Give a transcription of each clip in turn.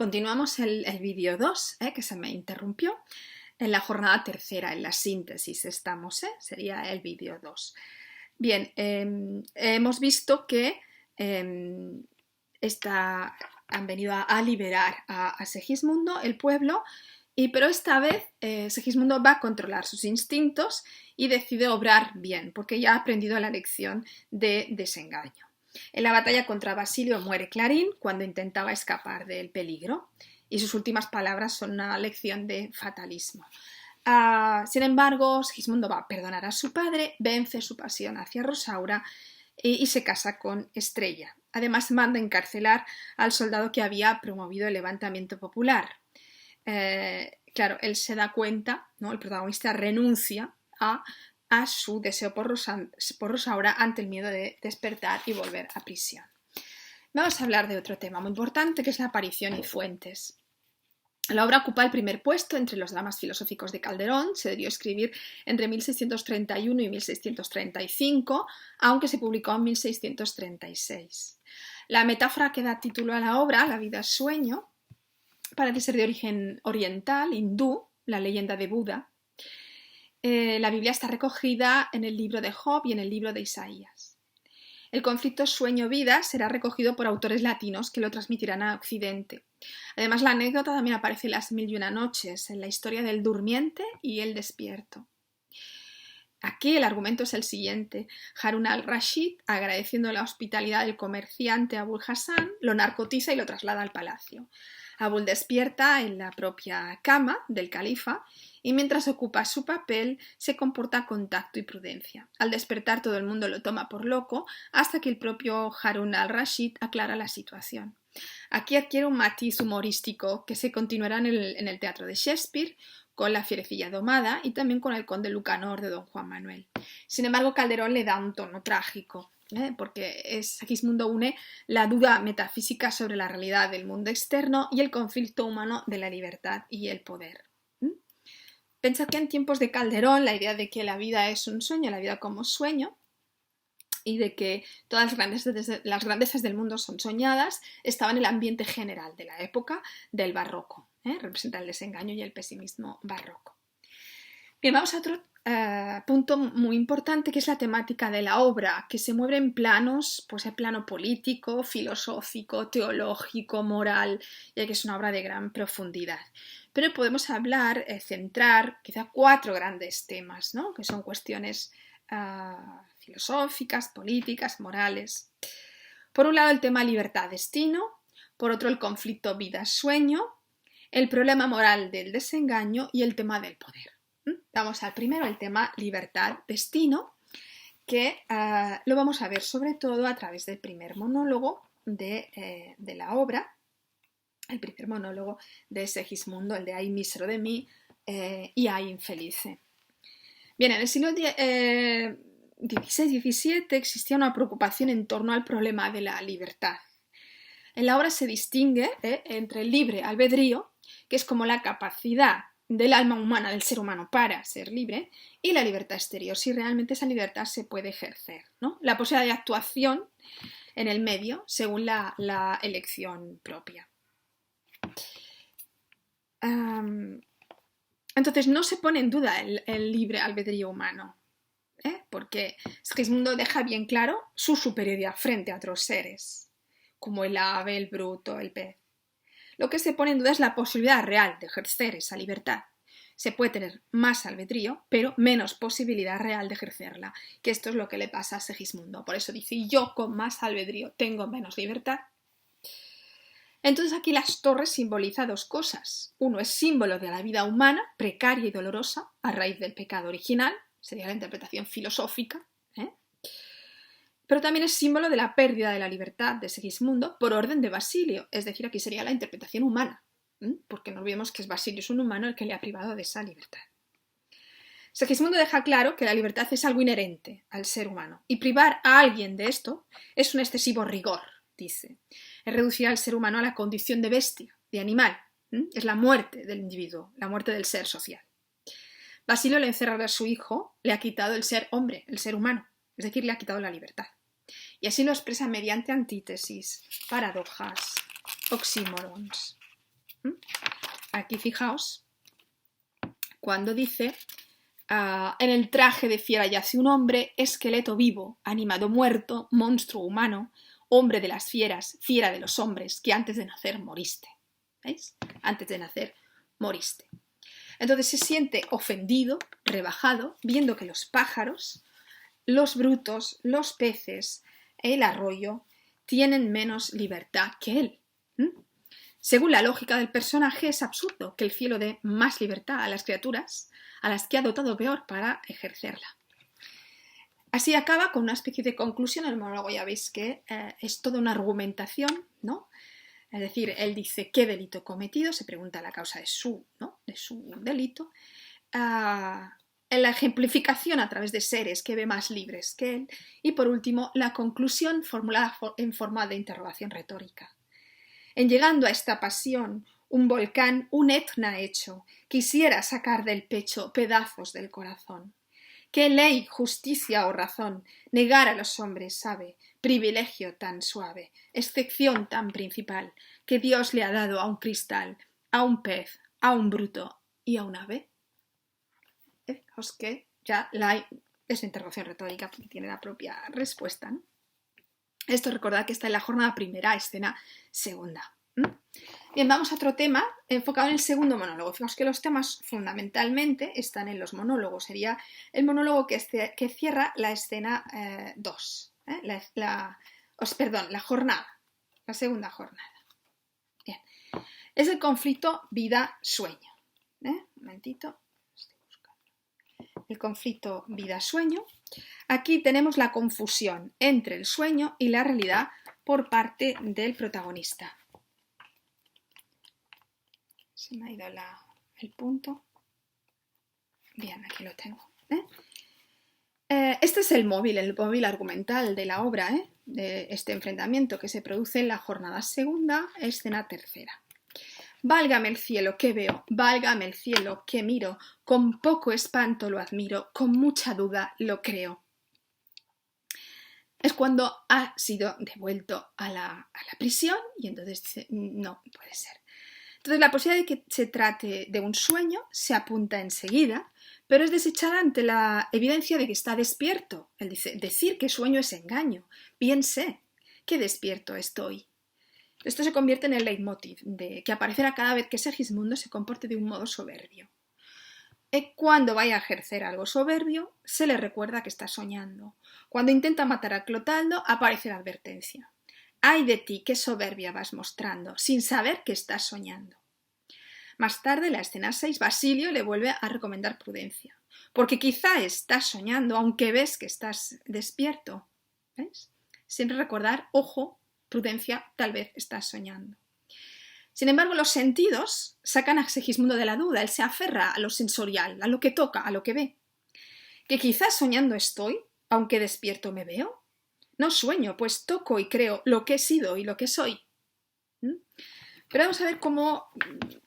Continuamos el vídeo 2, que se me interrumpió. En la jornada tercera, en la síntesis estamos, sería el vídeo 2. Bien, hemos visto que han venido a liberar a Segismundo, el pueblo, pero esta vez Segismundo va a controlar sus instintos y decide obrar bien, porque ya ha aprendido la lección de desengaño. En la batalla contra Basilio muere Clarín cuando intentaba escapar del peligro y sus últimas palabras son una lección de fatalismo. Sin embargo, Segismundo va a perdonar a su padre, vence su pasión hacia Rosaura y se casa con Estrella. Además, manda encarcelar al soldado que había promovido el levantamiento popular. Claro, él se da cuenta, ¿no? El protagonista renuncia a su deseo por Rosaura ante el miedo de despertar y volver a prisión. Vamos a hablar de otro tema muy importante, que es la aparición y fuentes. La obra ocupa el primer puesto entre los dramas filosóficos de Calderón. Se debió escribir entre 1631 y 1635, aunque se publicó en 1636. La metáfora que da título a la obra, La vida es sueño, parece ser de origen oriental, hindú, la leyenda de Buda. La Biblia está recogida en el libro de Job y en el libro de Isaías. El conflicto sueño-vida será recogido por autores latinos que lo transmitirán a Occidente. Además, la anécdota también aparece en las 1001 noches, en la historia del durmiente y el despierto. Aquí el argumento es el siguiente. Harun al-Rashid, agradeciendo la hospitalidad del comerciante Abul Hassan, lo narcotiza y lo traslada al palacio. Abul despierta en la propia cama del califa y mientras ocupa su papel se comporta con tacto y prudencia. Al despertar todo el mundo lo toma por loco hasta que el propio Harun al-Rashid aclara la situación. Aquí adquiere un matiz humorístico que se continuará en el teatro de Shakespeare con La fierecilla domada y también con El conde Lucanor de Don Juan Manuel. Sin embargo, Calderón le da un tono trágico, porque Segismundo une la duda metafísica sobre la realidad del mundo externo y el conflicto humano de la libertad y el poder. Pensad que en tiempos de Calderón la idea de que la vida es un sueño, la vida como sueño, y de que todas las grandezas del mundo son soñadas, estaba en el ambiente general de la época del barroco. Representa el desengaño y el pesimismo barroco. Bien, vamos a otro punto muy importante, que es la temática de la obra, que se mueve en planos, pues el plano político, filosófico, teológico, moral, ya que es una obra de gran profundidad. Pero podemos hablar, centrar quizá 4 grandes temas, ¿no? Que son cuestiones filosóficas, políticas, morales. Por un lado el tema libertad-destino, por otro el conflicto vida-sueño, el problema moral del desengaño y el tema del poder. Vamos al primero, el tema libertad-destino, que lo vamos a ver sobre todo a través del primer monólogo de la obra, el primer monólogo de Segismundo, el de «Ay, mísero de mí» y «Ay, infelice». Bien, en el siglo XVI-XVII existía una preocupación en torno al problema de la libertad. En la obra se distingue entre el libre albedrío, que es como la capacidad del alma humana, del ser humano, para ser libre, y la libertad exterior, si realmente esa libertad se puede ejercer, ¿no? La posibilidad de actuación en el medio según la elección propia. Entonces no se pone en duda el libre albedrío humano, porque Segismundo deja bien claro su superioridad frente a otros seres, como el ave, el bruto, el pez. Lo que se pone en duda es la posibilidad real de ejercer esa libertad. Se puede tener más albedrío, pero menos posibilidad real de ejercerla, que esto es lo que le pasa a Segismundo. Por eso dice, yo con más albedrío tengo menos libertad. Entonces aquí las torres simbolizan 2 cosas. Uno es símbolo de la vida humana, precaria y dolorosa, a raíz del pecado original, sería la interpretación filosófica, pero también es símbolo de la pérdida de la libertad de Segismundo por orden de Basilio, es decir, aquí sería la interpretación humana, porque no olvidemos que es Basilio, es un humano el que le ha privado de esa libertad. Segismundo deja claro que la libertad es algo inherente al ser humano, y privar a alguien de esto es un excesivo rigor, dice. Es reducir al ser humano a la condición de bestia, de animal. Es la muerte del individuo, la muerte del ser social. Basilio, al encerrar a su hijo, le ha quitado el ser hombre, el ser humano, es decir, le ha quitado la libertad. Y así lo expresa mediante antítesis, paradojas, oxímorons. ¿Mm? Aquí fijaos, cuando dice, en el traje de fiera yace un hombre, esqueleto vivo, animado muerto, monstruo humano, hombre de las fieras, fiera de los hombres, que antes de nacer moriste. ¿Veis? Antes de nacer moriste. Entonces se siente ofendido, rebajado, viendo que los pájaros, los brutos, los peces, el arroyo, tienen menos libertad que él. Según la lógica del personaje, es absurdo que el cielo dé más libertad a las criaturas a las que ha dotado peor para ejercerla. Así acaba con una especie de conclusión. El monólogo ya veis que es toda una argumentación, ¿no? Es decir, él dice qué delito he cometido, se pregunta la causa de su delito. En la ejemplificación a través de seres que ve más libres que él. Y por último, la conclusión formulada en forma de interrogación retórica. En llegando a esta pasión, un volcán, un Etna hecho, quisiera sacar del pecho pedazos del corazón. ¿Qué ley, justicia o razón negar a los hombres sabe, privilegio tan suave, excepción tan principal, que Dios le ha dado a un cristal, a un pez, a un bruto y a un ave? Fijaos que ya es una interrogación retórica porque tiene la propia respuesta, ¿no? Esto recordad que está en la jornada primera, escena segunda. Bien, vamos a otro tema enfocado en el segundo monólogo. Fijaos que los temas fundamentalmente están en los monólogos. Sería el monólogo que cierra la escena 2. La jornada, la segunda jornada. Bien. Es el conflicto vida-sueño. Un momentito. Estoy buscando. El conflicto vida-sueño. Aquí tenemos la confusión entre el sueño y la realidad por parte del protagonista. Se me ha ido el punto. Bien, aquí lo tengo. Este es el móvil argumental de la obra, de este enfrentamiento que se produce en la jornada segunda, escena tercera. Válgame el cielo, que veo, válgame el cielo, que miro, con poco espanto lo admiro, con mucha duda lo creo. Es cuando ha sido devuelto a la prisión y entonces dice, no puede ser. Entonces la posibilidad de que se trate de un sueño se apunta enseguida, pero es desechada ante la evidencia de que está despierto. Él dice, decir que sueño es engaño. Bien sé que despierto estoy. Esto se convierte en el leitmotiv de que aparecerá cada vez que Segismundo se comporte de un modo soberbio. Cuando vaya a ejercer algo soberbio, se le recuerda que está soñando. Cuando intenta matar a Clotaldo, aparece la advertencia. ¡Ay de ti, qué soberbia vas mostrando, sin saber que estás soñando! Más tarde, en la escena 6, Basilio le vuelve a recomendar prudencia, porque quizá estás soñando, aunque ves que estás despierto. ¿Ves? Siempre recordar, ojo, prudencia, tal vez estás soñando. Sin embargo, los sentidos sacan a Segismundo de la duda. Él se aferra a lo sensorial, a lo que toca, a lo que ve. ¿Que quizás soñando estoy, aunque despierto me veo? No sueño, pues toco y creo lo que he sido y lo que soy. Pero vamos a ver cómo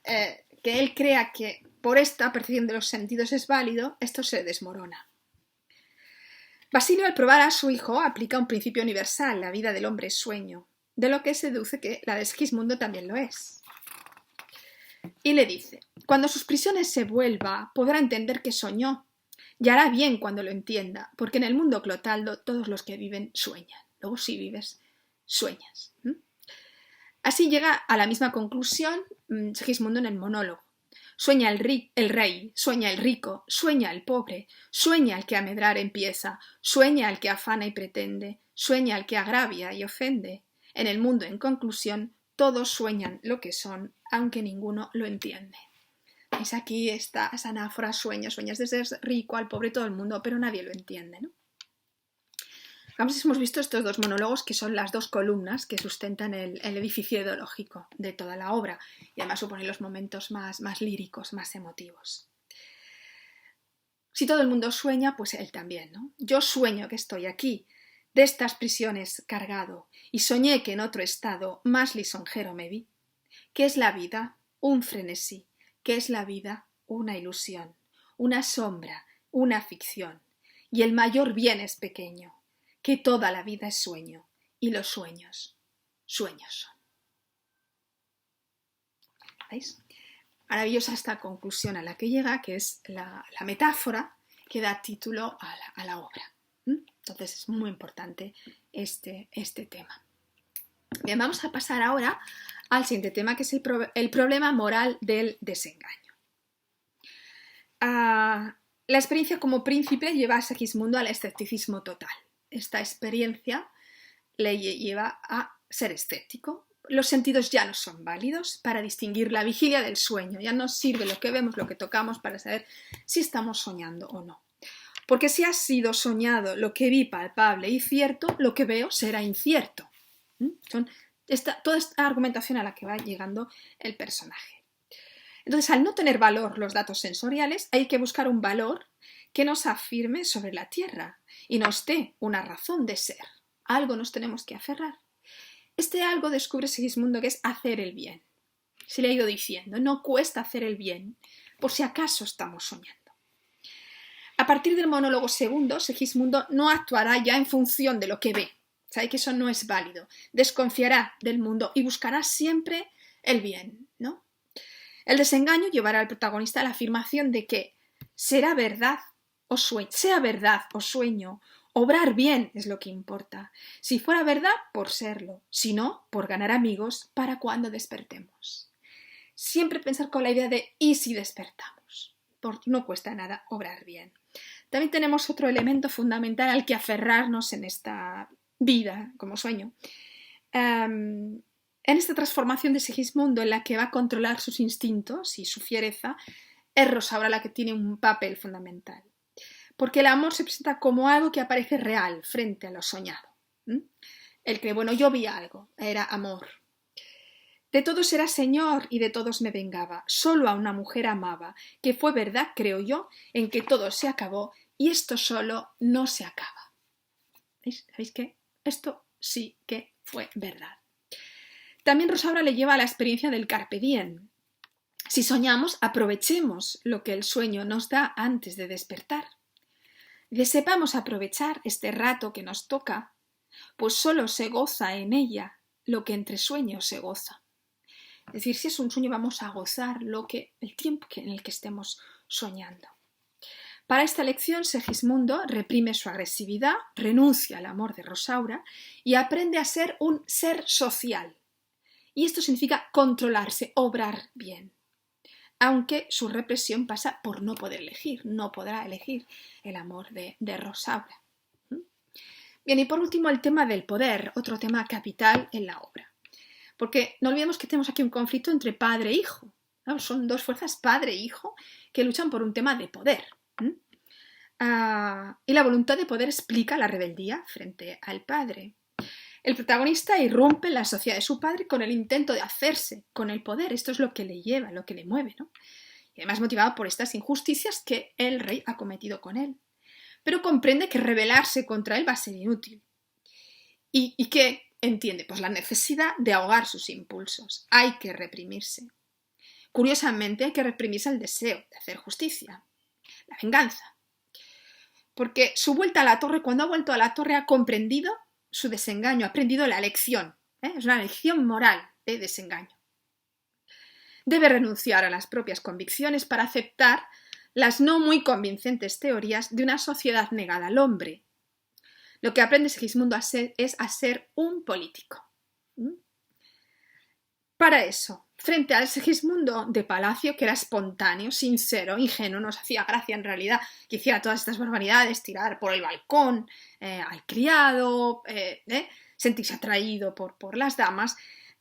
que él crea que por esta percepción de los sentidos es válido, esto se desmorona. Basilio, al probar a su hijo, aplica un principio universal, la vida del hombre es sueño, de lo que se deduce que la de Segismundo también lo es. Y le dice, cuando sus prisiones se vuelva, podrá entender que soñó, y hará bien cuando lo entienda, porque en el mundo Clotaldo todos los que viven sueñan. Luego si vives, sueñas. Así llega a la misma conclusión Segismundo en el monólogo. Sueña el rey, sueña el rico, sueña el pobre, sueña el que a medrar empieza, sueña el que afana y pretende, sueña el que agravia y ofende. En el mundo, en conclusión, todos sueñan lo que son, aunque ninguno lo entiende. ¿Veis? Aquí está esa anáfora, sueñas desde ser rico al pobre todo el mundo, pero nadie lo entiende, ¿no? Hemos visto estos dos monólogos que son las dos columnas que sustentan el edificio ideológico de toda la obra y además suponen los momentos más líricos, más emotivos. Si todo el mundo sueña, pues él también, ¿no? Yo sueño que estoy aquí, de estas prisiones cargado, y soñé que en otro estado más lisonjero me vi. ¿Qué es la vida? Un frenesí. ¿Qué es la vida? Una ilusión, una sombra, una ficción. Y el mayor bien es pequeño, que toda la vida es sueño, y los sueños, sueños son. ¿Veis? Maravillosa esta conclusión a la que llega, que es la metáfora que da título a la obra. Entonces es muy importante este tema. Bien, vamos a pasar ahora al siguiente tema, que es el problema moral del desengaño. La experiencia como príncipe lleva a Segismundo al escepticismo total. Esta experiencia le lleva a ser escéptico. Los sentidos ya no son válidos para distinguir la vigilia del sueño. Ya no sirve lo que vemos, lo que tocamos para saber si estamos soñando o no. Porque si ha sido soñado lo que vi palpable y cierto, lo que veo será incierto. Toda esta argumentación a la que va llegando el personaje. Entonces, al no tener valor los datos sensoriales, hay que buscar un valor que nos afirme sobre la tierra y nos dé una razón de ser. A algo nos tenemos que aferrar. Este algo descubre Segismundo que es hacer el bien. Se le ha ido diciendo, no cuesta hacer el bien, por si acaso estamos soñando. A partir del monólogo segundo, Segismundo no actuará ya en función de lo que ve. Sabe que eso no es válido. Desconfiará del mundo y buscará siempre el bien, ¿no? El desengaño llevará al protagonista a la afirmación de que sea verdad o sueño, obrar bien es lo que importa. Si fuera verdad, por serlo. Si no, por ganar amigos para cuando despertemos. Siempre pensar con la idea de ¿y si despertamos? Porque no cuesta nada obrar bien. También tenemos otro elemento fundamental al que aferrarnos en esta vida como sueño. En esta transformación de Segismundo en la que va a controlar sus instintos y su fiereza, es Rosaura la que tiene un papel fundamental. Porque el amor se presenta como algo que aparece real frente a lo soñado. El que, bueno, yo vi algo, era amor. De todos era señor y de todos me vengaba. Solo a una mujer amaba, que fue verdad, creo yo, en que todo se acabó y esto solo no se acaba. ¿Veis? ¿Sabéis qué? Esto sí que fue verdad. También Rosaura le lleva a la experiencia del carpe diem. Si soñamos, aprovechemos lo que el sueño nos da antes de despertar. Y sepamos aprovechar este rato que nos toca, pues solo se goza en ella lo que entre sueños se goza. Es decir, si es un sueño vamos a gozar el tiempo en el que estemos soñando. Para esta lección, Segismundo reprime su agresividad, renuncia al amor de Rosaura y aprende a ser un ser social. Y esto significa controlarse, obrar bien. Aunque su represión pasa por no poder elegir, no podrá elegir el amor de Rosaura. Bien, y por último el tema del poder, otro tema capital en la obra. Porque no olvidemos que tenemos aquí un conflicto entre padre e hijo. ¿No? Son dos fuerzas, padre e hijo, que luchan por un tema de poder. Y la voluntad de poder explica la rebeldía frente al padre. El protagonista irrumpe en la sociedad de su padre con el intento de hacerse con el poder. Esto es lo que le lleva, lo que le mueve, ¿no? Y además motivado por estas injusticias que el rey ha cometido con él. Pero comprende que rebelarse contra él va a ser inútil. ¿Y qué entiende? Pues la necesidad de ahogar sus impulsos. Hay que reprimirse. Curiosamente, hay que reprimirse el deseo de hacer justicia, la venganza. Porque su vuelta a la torre, cuando ha vuelto a la torre, ha comprendido su desengaño, ha aprendido la lección. Es una lección moral de desengaño. Debe renunciar a las propias convicciones para aceptar las no muy convincentes teorías de una sociedad negada al hombre. Lo que aprende Segismundo es a ser un político. Para eso, frente al Segismundo de Palacio, que era espontáneo, sincero, ingenuo, nos hacía gracia en realidad que hiciera todas estas barbaridades, tirar por el balcón al criado, sentirse atraído por las damas,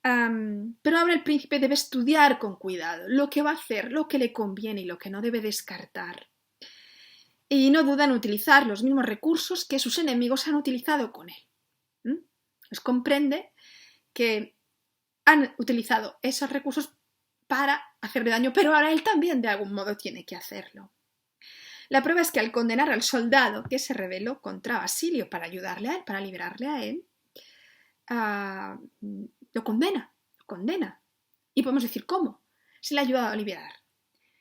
pero ahora el príncipe debe estudiar con cuidado lo que va a hacer, lo que le conviene y lo que no debe descartar. Y no duda en utilizar los mismos recursos que sus enemigos han utilizado con él. Pues comprende que han utilizado esos recursos para hacerle daño, pero ahora él también de algún modo tiene que hacerlo. La prueba es que al condenar al soldado que se rebeló contra Basilio para ayudarle a él, para liberarle a él, lo condena. Y podemos decir, ¿cómo? Se le ha ayudado a liberar.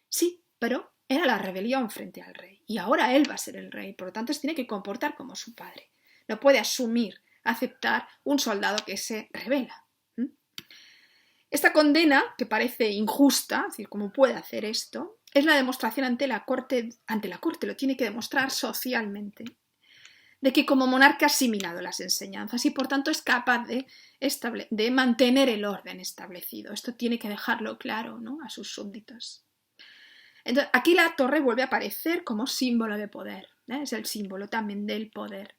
Sí, pero era la rebelión frente al rey. Y ahora él va a ser el rey. Por lo tanto, se tiene que comportar como su padre. No puede aceptar un soldado que se rebela. Esta condena, que parece injusta, es decir, ¿cómo puede hacer esto?, es la demostración ante la corte, lo tiene que demostrar socialmente, de que como monarca ha asimilado las enseñanzas y por tanto es capaz de mantener el orden establecido. Esto tiene que dejarlo claro, ¿no?, a sus súbditos. Entonces, aquí la torre vuelve a aparecer como símbolo de poder, ¿eh? Es el símbolo también del poder.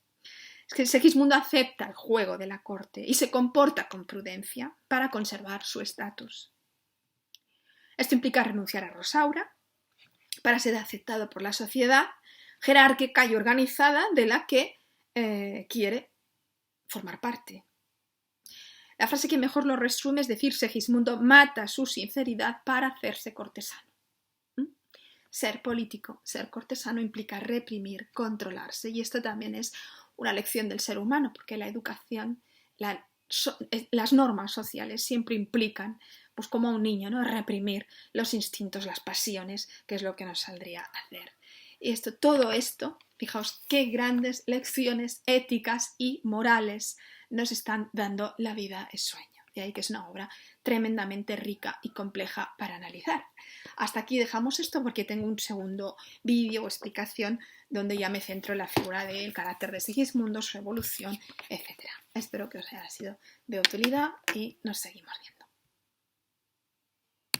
Es que Segismundo acepta el juego de la corte y se comporta con prudencia para conservar su estatus. Esto implica renunciar a Rosaura para ser aceptado por la sociedad jerárquica y organizada de la que quiere formar parte. La frase que mejor lo resume es decir, Segismundo mata su sinceridad para hacerse cortesano. Ser político, ser cortesano implica reprimir, controlarse, y esto también es una lección del ser humano, porque la educación, las normas sociales siempre implican, pues como a un niño, ¿no?, reprimir los instintos, las pasiones, que es lo que nos saldría a hacer. Y todo esto, fijaos qué grandes lecciones éticas y morales nos están dando La vida es sueño. De ahí que es una obra tremendamente rica y compleja para analizar. Hasta aquí dejamos esto porque tengo un segundo vídeo o explicación donde ya me centro en la figura del carácter de Segismundo, su evolución, etc. Espero que os haya sido de utilidad y nos seguimos viendo.